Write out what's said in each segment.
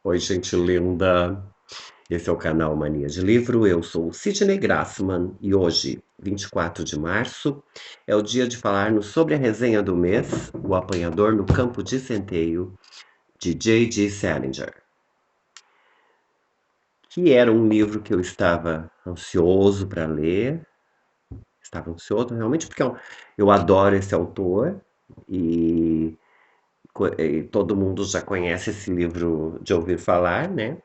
Oi, gente linda. Esse é o canal Mania de Livro. Eu sou Sidney Grassman e hoje, 24 de março, é o dia de falarmos sobre a resenha do mês, O Apanhador no Campo de Centeio, de J.D. Salinger, que era um livro que eu estava ansioso para ler. Estava ansioso realmente porque eu adoro esse autor e, e todo mundo já conhece esse livro de ouvir falar, né?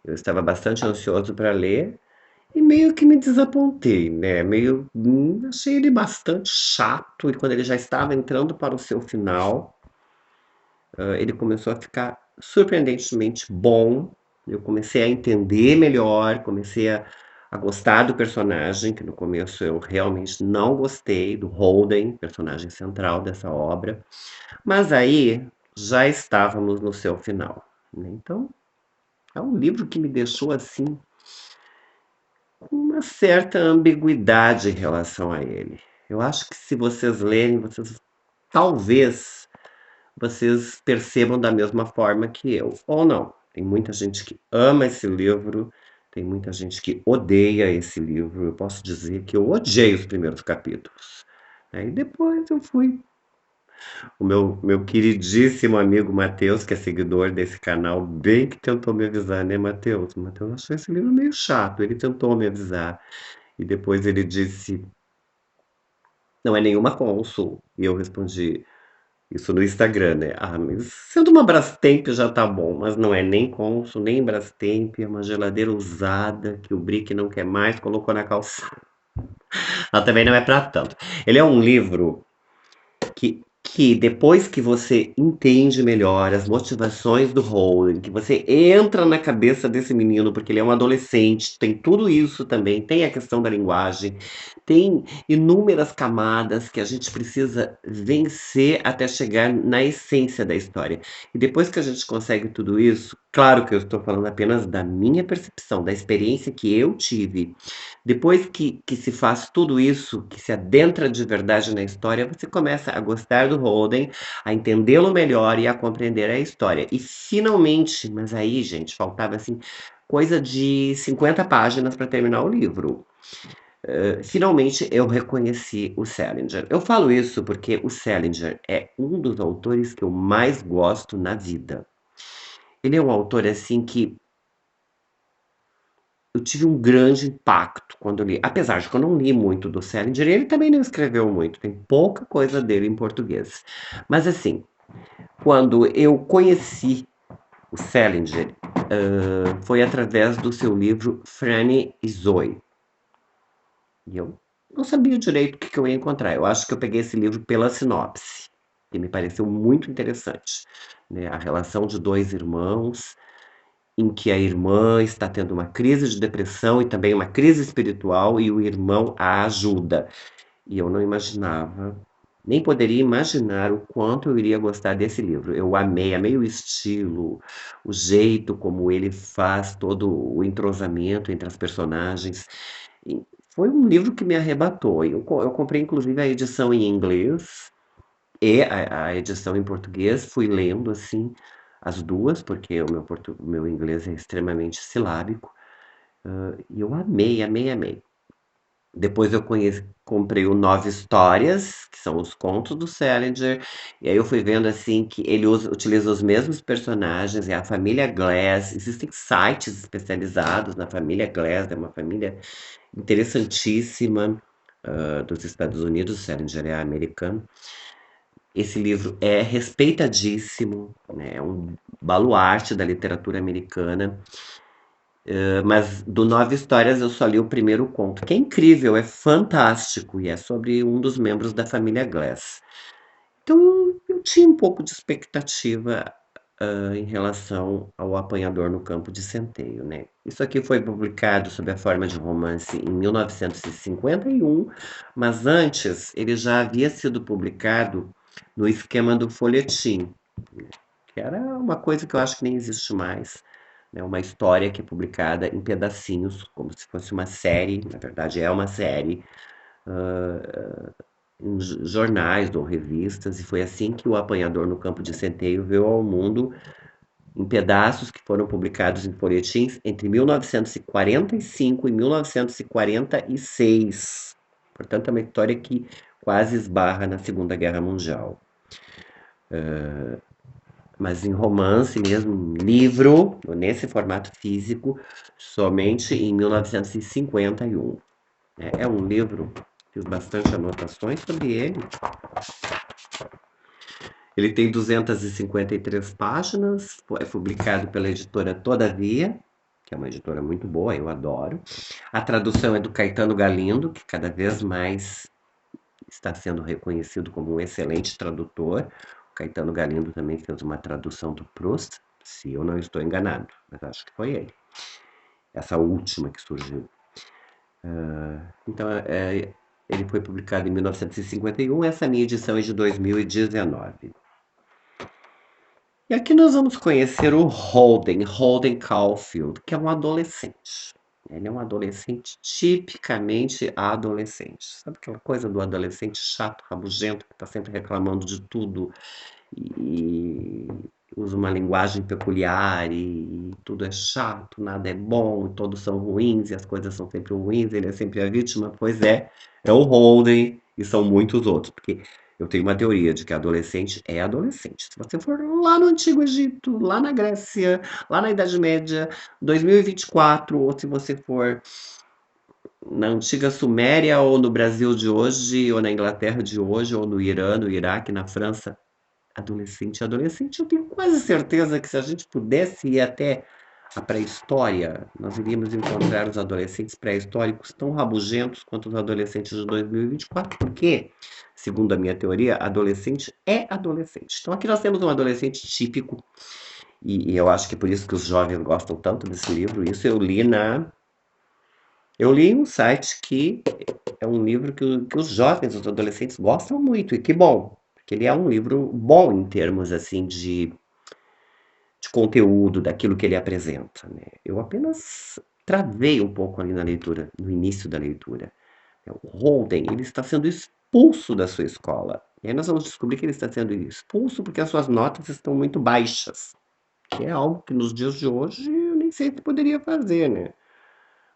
Eu estava bastante ansioso para ler e meio que me desapontei, né? Achei ele bastante chato e quando ele já estava entrando para o seu final, ele começou a ficar surpreendentemente bom. Eu comecei a entender melhor, a gostar do personagem, que no começo eu realmente não gostei, do Holden, personagem central dessa obra. Mas aí já estávamos no seu final, né? Então, é um livro que me deixou assim com uma certa ambiguidade em relação a ele. Eu acho que se vocês lerem, talvez vocês percebam da mesma forma que eu, ou não. Tem muita gente que ama esse livro, tem muita gente que odeia esse livro. Eu posso dizer que eu odiei os primeiros capítulos. Aí depois eu fui. O meu queridíssimo amigo Matheus, que é seguidor desse canal, bem que tentou me avisar, né, Matheus? O Matheus achou esse livro meio chato, ele tentou me avisar. E depois ele disse: não é nenhuma Consul. E eu respondi isso no Instagram, né? Ah, mas sendo uma Brastemp já tá bom, mas não é nem Consul, nem Brastemp, é uma geladeira usada que o Brick não quer mais, colocou na calçada. Ela também não é pra tanto. Ele é um livro que depois que você entende melhor as motivações do Holden, que você entra na cabeça desse menino, porque ele é um adolescente, tem tudo isso também, tem a questão da linguagem, tem inúmeras camadas que a gente precisa vencer até chegar na essência da história. E depois que a gente consegue tudo isso, claro que eu estou falando apenas da minha percepção, da experiência que eu tive. Depois que se faz tudo isso, que se adentra de verdade na história, você começa a gostar do Holden, a entendê-lo melhor e a compreender a história. E finalmente, mas aí, gente, faltava assim coisa de 50 páginas para terminar o livro. Finalmente eu reconheci o Salinger. Eu falo isso porque o Salinger é um dos autores que eu mais gosto na vida. Ele é um autor assim que eu tive um grande impacto quando eu li, apesar de que eu não li muito do Salinger, ele também não escreveu muito, tem pouca coisa dele em português. Mas assim, quando eu conheci o Salinger, foi através do seu livro Franny e Zoe. E eu não sabia direito o que eu ia encontrar. Eu acho que eu peguei esse livro pela sinopse, que me pareceu muito interessante, né? A relação de dois irmãos em que a irmã está tendo uma crise de depressão e também uma crise espiritual e o irmão a ajuda. E eu não imaginava, nem poderia imaginar o quanto eu iria gostar desse livro. Eu amei, amei o estilo, o jeito como ele faz todo o entrosamento entre as personagens. E foi um livro que me arrebatou. Eu comprei inclusive a edição em inglês e a edição em português, fui lendo assim as duas, porque o meu inglês é extremamente silábico, e eu amei, amei, amei. Depois comprei o Nove Histórias, que são os contos do Salinger, e aí eu fui vendo assim que ele utiliza os mesmos personagens, é a família Glass, existem sites especializados na família Glass, é uma família interessantíssima, dos Estados Unidos, o Salinger é americano. Esse livro é respeitadíssimo, né, é um baluarte da literatura americana, mas do Nove Histórias eu só li o primeiro conto, que é incrível, é fantástico, e é sobre um dos membros da família Glass. Então eu tinha um pouco de expectativa, em relação ao Apanhador no Campo de Centeio, né. Isso aqui foi publicado sob a forma de romance em 1951, mas antes ele já havia sido publicado no esquema do folhetim, que era uma coisa que eu acho que nem existe mais, né, uma história que é publicada em pedacinhos, como se fosse uma série, na verdade é uma série, em jornais ou revistas, e foi assim que o Apanhador no Campo de Centeio veio ao mundo, em pedaços que foram publicados em folhetins entre 1945 e 1946. Portanto, é uma história que quase esbarra na Segunda Guerra Mundial. Mas em romance mesmo, livro, nesse formato físico, somente em 1951. É um livro, fiz bastante anotações sobre ele. Ele tem 253 páginas, é publicado pela editora Todavia, que é uma editora muito boa, eu adoro. A tradução é do Caetano Galindo, que cada vez mais está sendo reconhecido como um excelente tradutor. O Caetano Galindo também fez uma tradução do Proust, se eu não estou enganado, mas acho que foi ele. Essa última que surgiu. Então, ele foi publicado em 1951, essa minha edição é de 2019. E aqui nós vamos conhecer o Holden Caulfield, que é um adolescente. Ele é um adolescente tipicamente adolescente. Sabe aquela coisa do adolescente chato, rabugento, que está sempre reclamando de tudo e usa uma linguagem peculiar e tudo é chato, nada é bom, todos são ruins e as coisas são sempre ruins, ele é sempre a vítima? Pois é o Holden e são muitos outros, porque eu tenho uma teoria de que adolescente é adolescente. Se você for lá no Antigo Egito, lá na Grécia, lá na Idade Média, 2024, ou se você for na antiga Suméria, ou no Brasil de hoje, ou na Inglaterra de hoje, ou no Irã, no Iraque, na França, adolescente, adolescente, eu tenho quase certeza que se a gente pudesse ir até a pré-história, nós iríamos encontrar os adolescentes pré-históricos tão rabugentos quanto os adolescentes de 2024, porque, segundo a minha teoria, adolescente é adolescente. Então aqui nós temos um adolescente típico, e eu acho que é por isso que os jovens gostam tanto desse livro. Isso eu li em um site que é um livro que os jovens, os adolescentes gostam muito, e que bom, porque ele é um livro bom em termos assim de conteúdo, daquilo que ele apresenta, né? Eu apenas travei um pouco ali na leitura, no início da leitura. O Holden, ele está sendo expulso da sua escola. E aí nós vamos descobrir que ele está sendo expulso porque as suas notas estão muito baixas, que é algo que nos dias de hoje eu nem sei se poderia fazer, né?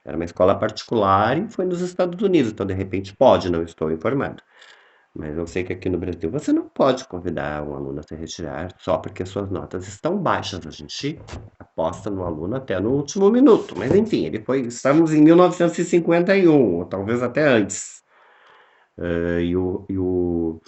Era uma escola particular e foi nos Estados Unidos, então de repente pode, não estou informado. Mas eu sei que aqui no Brasil você não pode convidar um aluno a se retirar só porque suas notas estão baixas. A gente aposta no aluno até no último minuto. Mas enfim, estamos em 1951, ou talvez até antes. E o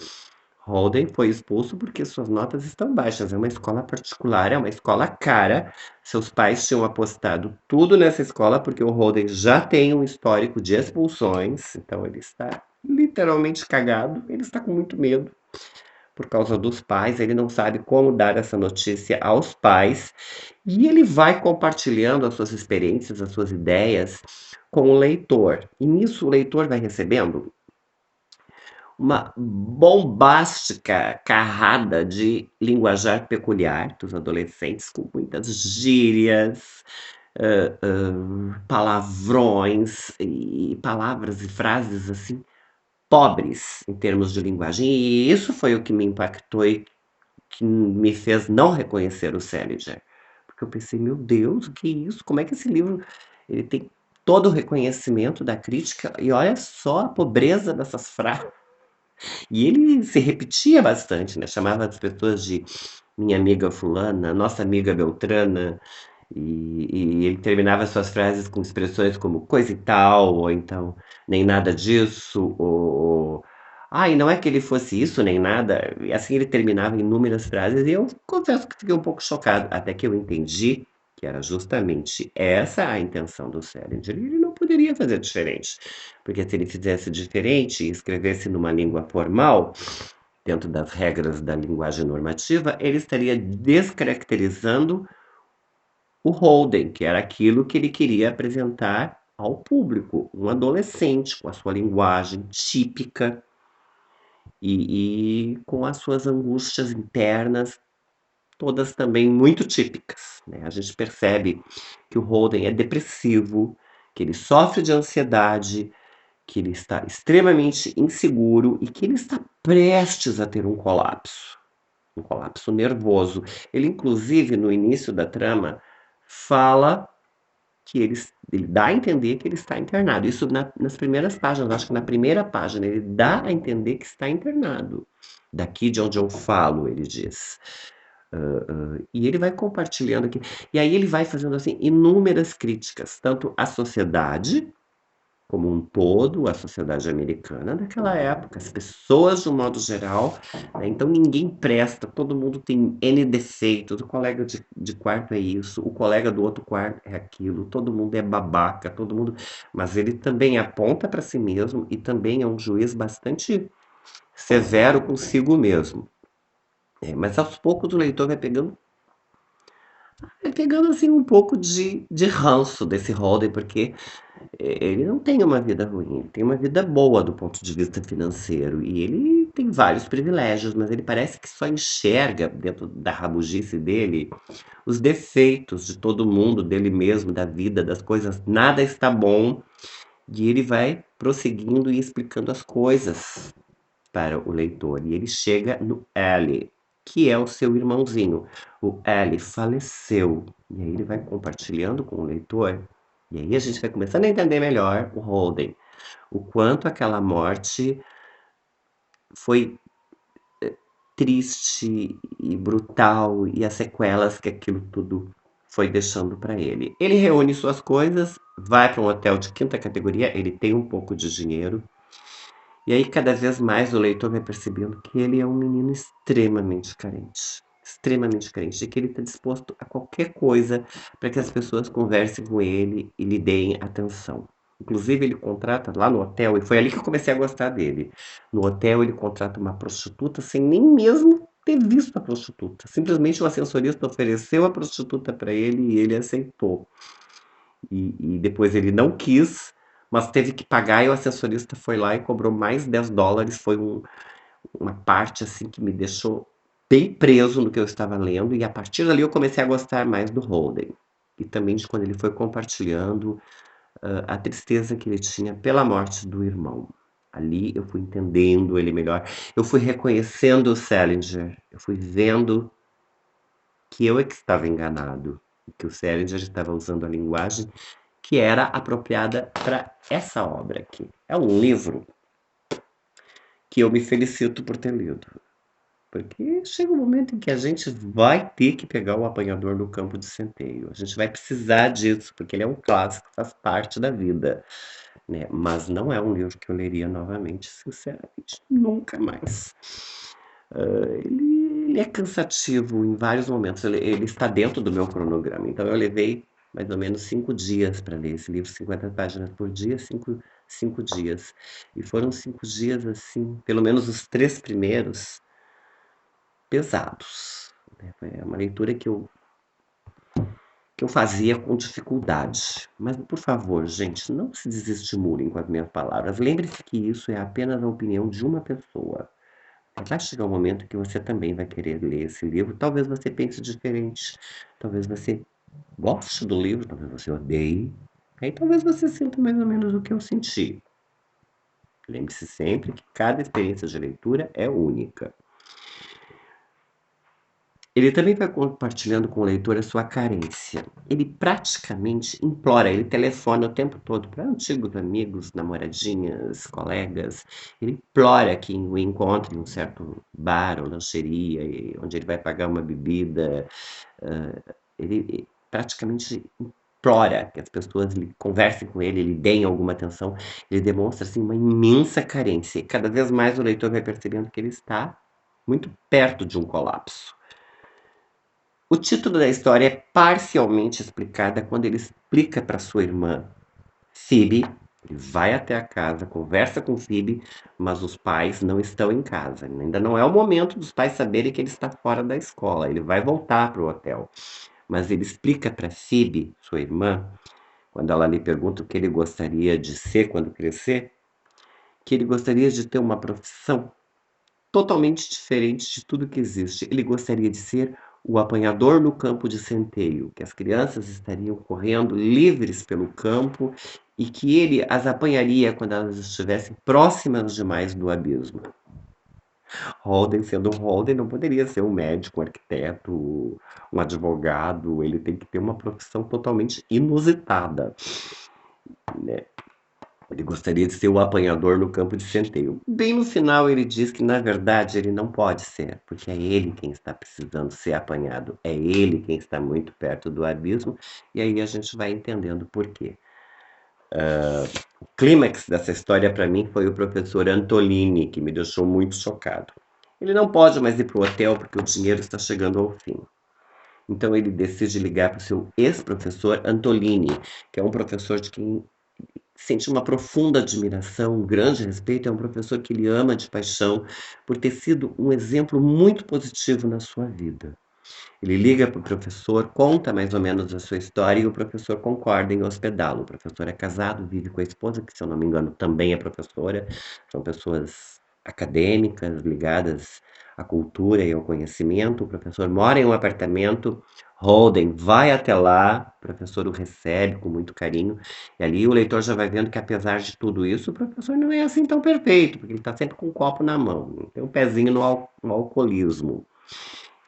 Holden foi expulso porque suas notas estão baixas. É uma escola particular, é uma escola cara. Seus pais tinham apostado tudo nessa escola porque o Holden já tem um histórico de expulsões. Então ele está literalmente cagado. Ele está com muito medo por causa dos pais. Ele não sabe como dar essa notícia aos pais. E ele vai compartilhando as suas experiências, as suas ideias com o leitor. E nisso o leitor vai recebendo uma bombástica carrada de linguajar peculiar dos adolescentes, com muitas gírias, palavrões e palavras e frases assim pobres em termos de linguagem. E isso foi o que me impactou e que me fez não reconhecer o Salinger. Porque eu pensei, meu Deus, o que é isso? Como é que esse livro ele tem todo o reconhecimento da crítica e olha só a pobreza dessas frases. E ele se repetia bastante, né? Chamava as pessoas de minha amiga fulana, nossa amiga Beltrana, e ele terminava suas frases com expressões como coisa e tal, ou então nem nada disso, ou ai, não é que ele fosse isso nem nada. E assim ele terminava inúmeras frases, e eu confesso que fiquei um pouco chocado, até que eu entendi que era justamente essa a intenção do Salinger. Ele não poderia fazer diferente, porque se ele fizesse diferente e escrevesse numa língua formal, dentro das regras da linguagem normativa, ele estaria descaracterizando o Holden, que era aquilo que ele queria apresentar ao público, um adolescente com a sua linguagem típica e com as suas angústias internas, todas também muito típicas, né? A gente percebe que o Holden é depressivo, que ele sofre de ansiedade, que ele está extremamente inseguro e que ele está prestes a ter um colapso. um colapso nervoso. Ele, inclusive, no início da trama, fala que ele dá a entender que ele está internado. Isso nas primeiras páginas, acho que na primeira página, ele dá a entender que está internado. Daqui de onde eu falo, ele diz. E ele vai compartilhando aqui. E aí ele vai fazendo assim inúmeras críticas, tanto à sociedade como um todo, a sociedade americana daquela época, as pessoas de um modo geral, né? Então ninguém presta, todo mundo tem N defeitos, o colega de quarto é isso, o colega do outro quarto é aquilo, todo mundo é babaca, todo mundo. Mas ele também aponta para si mesmo e também é um juiz bastante severo consigo mesmo. Mas aos poucos o leitor vai pegando assim um pouco de ranço desse Holden, porque ele não tem uma vida ruim, ele tem uma vida boa do ponto de vista financeiro e ele tem vários privilégios, mas ele parece que só enxerga dentro da rabugice dele os defeitos de todo mundo, dele mesmo, da vida, das coisas. Nada está bom e ele vai prosseguindo e explicando as coisas para o leitor. E ele chega no L, que é o seu irmãozinho. O L faleceu. E aí ele vai compartilhando com o leitor. E aí a gente vai começando a entender melhor o Holden. O quanto aquela morte foi triste e brutal e as sequelas que aquilo tudo foi deixando para ele. Ele reúne suas coisas, vai para um hotel de quinta categoria, ele tem um pouco de dinheiro, e aí cada vez mais o leitor vai percebendo que ele é um menino extremamente carente, de que ele está disposto a qualquer coisa para que as pessoas conversem com ele e lhe deem atenção. Inclusive ele contrata lá no hotel, e foi ali que eu comecei a gostar dele. No hotel ele contrata uma prostituta sem nem mesmo ter visto a prostituta. Simplesmente o ascensorista ofereceu a prostituta para ele e ele aceitou. E depois ele não quis, mas teve que pagar e o assessorista foi lá e cobrou mais US$ 10. Foi uma parte assim que me deixou bem preso no que eu estava lendo e a partir dali eu comecei a gostar mais do Holden. E também de quando ele foi compartilhando a tristeza que ele tinha pela morte do irmão. Ali eu fui entendendo ele melhor. Eu fui reconhecendo o Salinger. Eu fui vendo que eu é que estava enganado. Que o Salinger estava usando a linguagem que era apropriada para essa obra aqui. É um livro que eu me felicito por ter lido, porque chega um momento em que a gente vai ter que pegar o apanhador no campo de centeio. A gente vai precisar disso, porque ele é um clássico, faz parte da vida, né? Mas não é um livro que eu leria novamente, sinceramente, nunca mais. Ele é cansativo em vários momentos, ele está dentro do meu cronograma, então eu levei mais ou menos 5 dias para ler esse livro, 50 páginas por dia, cinco dias. E foram 5 dias, assim, pelo menos os 3 primeiros, pesados, né? É uma leitura que eu fazia com dificuldade. Mas, por favor, gente, não se desestimulem com as minhas palavras. Lembre-se que isso é apenas a opinião de uma pessoa. Vai chegar um momento que você também vai querer ler esse livro. Talvez você pense diferente. Talvez você goste do livro, talvez você odeie. Aí talvez você sinta mais ou menos o que eu senti. Lembre-se sempre que cada experiência de leitura é única. Ele também vai compartilhando com o leitor a sua carência. Ele praticamente implora, ele telefona o tempo todo para antigos amigos, namoradinhas, colegas. Ele implora que o encontre em um certo bar ou lancheria, onde ele vai pagar uma bebida. Ele praticamente implora que as pessoas conversem com ele, lhe deem alguma atenção. Ele demonstra assim, uma imensa carência. E cada vez mais o leitor vai percebendo que ele está muito perto de um colapso. O título da história é parcialmente explicada quando ele explica para sua irmã Phoebe. Ele vai até a casa, conversa com Phoebe, mas os pais não estão em casa. Ainda não é o momento dos pais saberem que ele está fora da escola. Ele vai voltar para o hotel. Mas ele explica para Phoebe, sua irmã, quando ela lhe pergunta o que ele gostaria de ser quando crescer, que ele gostaria de ter uma profissão totalmente diferente de tudo que existe. Ele gostaria de ser o apanhador no campo de centeio, que as crianças estariam correndo livres pelo campo e que ele as apanharia quando elas estivessem próximas demais do abismo. Holden, sendo Holden, não poderia ser um médico, um arquiteto, um advogado. Ele tem que ter uma profissão totalmente inusitada, né? Ele gostaria de ser o apanhador no campo de centeio. Bem no final, ele diz que, na verdade, ele não pode ser, porque é ele quem está precisando ser apanhado, é ele quem está muito perto do abismo, e aí a gente vai entendendo por quê. O clímax dessa história para mim foi o professor Antolini, que me deixou muito chocado. Ele não pode mais ir para o hotel porque o dinheiro está chegando ao fim. Então ele decide ligar para o seu ex-professor Antolini, que é um professor de quem sente uma profunda admiração, um grande respeito. É um professor que ele ama de paixão por ter sido um exemplo muito positivo na sua vida. Ele liga para o professor, conta mais ou menos a sua história e o professor concorda em hospedá-lo. O professor é casado, vive com a esposa, que, se eu não me engano, também é professora. São pessoas acadêmicas, ligadas à cultura e ao conhecimento. O professor mora em um apartamento. Holden vai até lá, o professor o recebe com muito carinho, e ali o leitor já vai vendo que, apesar de tudo isso, o professor não é assim tão perfeito, porque ele está sempre com um copo na mão, tem um pezinho no alcoolismo.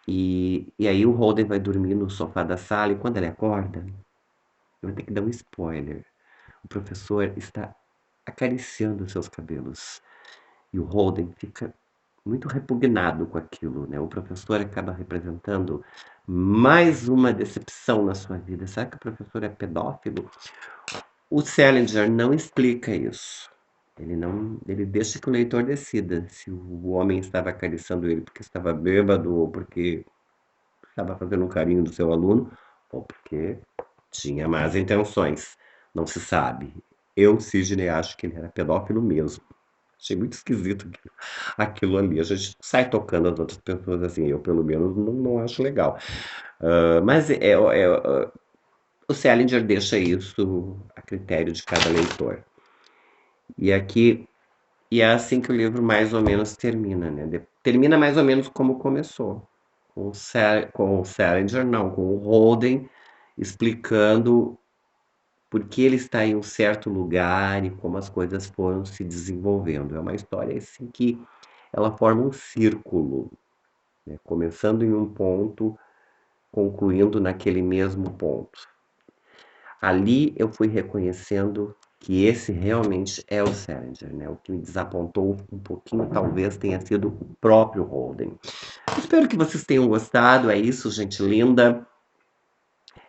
E aí o Holden vai dormir no sofá da sala e quando ele acorda, eu vou ter que dar um spoiler. O professor está acariciando seus cabelos e o Holden fica muito repugnado com aquilo, né? O professor acaba representando mais uma decepção na sua vida. Será que o professor é pedófilo? O Salinger não explica isso. Ele não, ele deixa que o leitor decida se o homem estava acariciando ele porque estava bêbado ou porque estava fazendo um carinho do seu aluno, ou porque tinha más intenções. Não se sabe. Eu, Sidney, acho que ele era pedófilo mesmo. Achei muito esquisito aquilo ali. A gente sai tocando as outras pessoas assim. Eu, pelo menos, não acho legal. Mas o Salinger deixa isso a critério de cada leitor. E aqui, e é assim que o livro mais ou menos termina, né? Termina mais ou menos como começou. Com o Salinger, não, com o Holden explicando por que ele está em um certo lugar e como as coisas foram se desenvolvendo. É uma história assim que ela forma um círculo, né? Começando em um ponto, concluindo naquele mesmo ponto. Ali eu fui reconhecendo que esse realmente é o Salinger, né? O que me desapontou um pouquinho talvez tenha sido o próprio Holden. Espero que vocês tenham gostado. É isso, gente linda.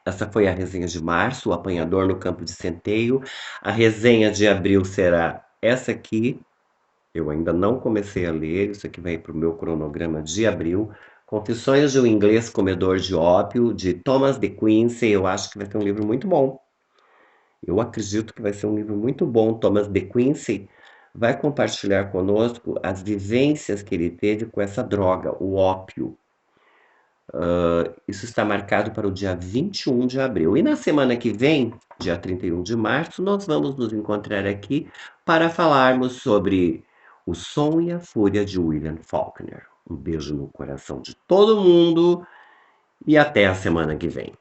Essa foi a resenha de março, o apanhador no campo de centeio. A resenha de abril será essa aqui. Eu ainda não comecei a ler, isso aqui vai para o meu cronograma de abril. Confissões de um Inglês Comedor de Ópio, de Thomas de Quincey. Eu acho que vai ser um livro muito bom. Eu acredito que vai ser um livro muito bom. Thomas de Quincey vai compartilhar conosco as vivências que ele teve com essa droga, o ópio. Isso está marcado para o dia 21 de abril. E na semana que vem, dia 31 de março, nós vamos nos encontrar aqui para falarmos sobre O Som e a Fúria de William Faulkner. Um beijo no coração de todo mundo e até a semana que vem.